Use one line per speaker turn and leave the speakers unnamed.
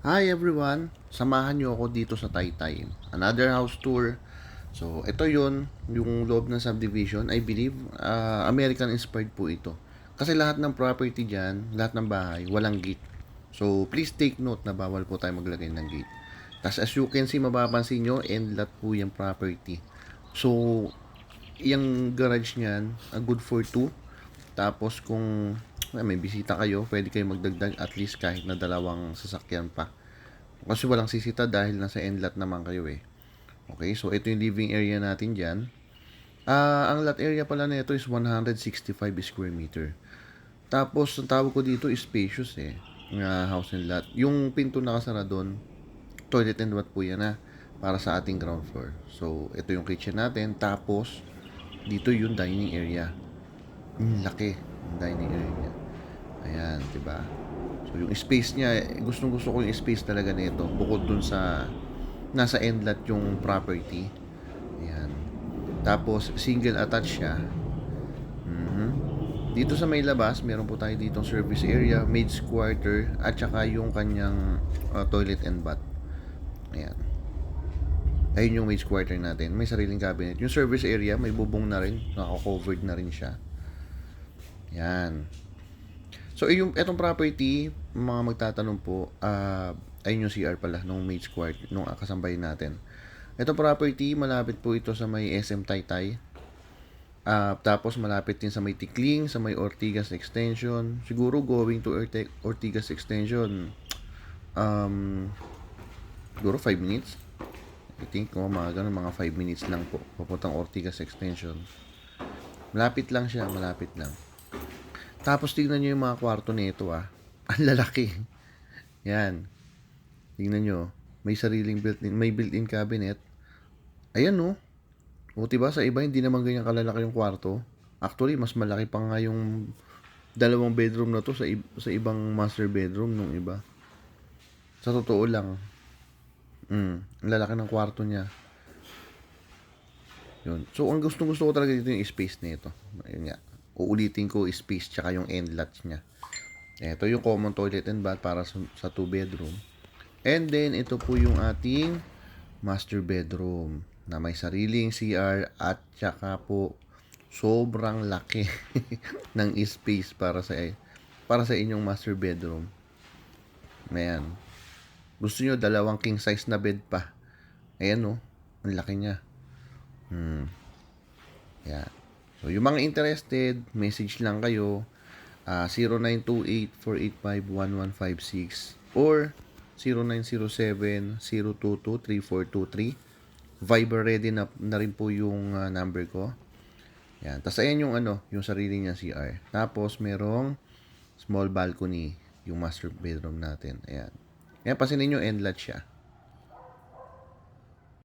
Hi everyone! Samahan niyo ako dito sa Taytay. Another house tour. So, ito yung loob ng subdivision. I believe, American inspired po ito. Kasi lahat ng property dyan, lahat ng bahay, walang gate. So, please take note na bawal po tayo maglagay ng gate. Tapos as you can see, mapapansin nyo, end lot po yung property. So, yung garage niyan, good for two. Tapos kung may bisita kayo, pwede kayo magdagdag at least kahit na dalawang sasakyan pa. Kasi walang sisita dahil nasa end lot naman kayo eh. Okay, so ito yung living area natin dyan. Ang lot area pala nito is 165 square meter. Tapos, ang tawag ko dito is spacious eh. House and lot. Yung pinto nakasara doon, toilet and bath po yan para sa ating ground floor. So, ito yung kitchen natin. Tapos, dito yung dining area. Laki. Yung dining area niya. Ayan, diba? So, yung space niya, gustong-gusto ko yung space talaga nito. Bukod dun sa nasa end lot yung property. Ayan. Tapos, single attached siya. Mhm. Dito sa may labas, meron po tayo ditong service area, maid's quarter, at saka yung kanyang toilet and bath. Ayan. Ayun yung maid's quarter natin. May sariling cabinet. Yung service area, may bubong na rin. Naka-covered na rin siya. Ayan. So, etong property, mga magtatanong po, ayun yung CR pala, nung maid's quarter, nung kasambay natin. Itong property, malapit po ito sa may SM Taytay. Tapos malapit din sa may Tikling, sa may Ortigas Extension. Siguro going to Ortigas Extension, um, siguro 5 minutes. I think mga ganun, mga 5 minutes lang po. Papuntang Ortigas Extension. Malapit lang siya, malapit lang. Tapos tignan nyo yung mga kwarto nito Ang lalaki. Yan. Tingnan nyo. May sariling built-in, may built-in cabinet. Ayan no. O diba sa iba hindi naman ganyan kalalaki yung kwarto. Actually, mas malaki pa nga yung dalawang bedroom na to sa ibang master bedroom nung iba. Sa totoo lang. Ang lalaki ng kwarto niya. Yun. So, ang gusto ko talaga dito yung space nito. Ayun nga. Uulitin ko space tsaka yung end lot niya. Ito yung common toilet and bath para sa 2 bedroom. And then, ito po yung ating master bedroom na may sariling CR at tsaka po sobrang laki ng space para sa inyong master bedroom. Ayan. Gusto nyo dalawang king size na bed pa. Ayan oh. Ang laki niya. Ayan. So, yung mga interested, message lang kayo. 0928-485-1156 or 0907-022-3423. Viber ready na rin po yung number ko. Yan. Tapos ayan yung sarili niya CR. Tapos merong small balcony, yung master bedroom natin. Ayan. Ayan, pansinin nyo, end lot siya.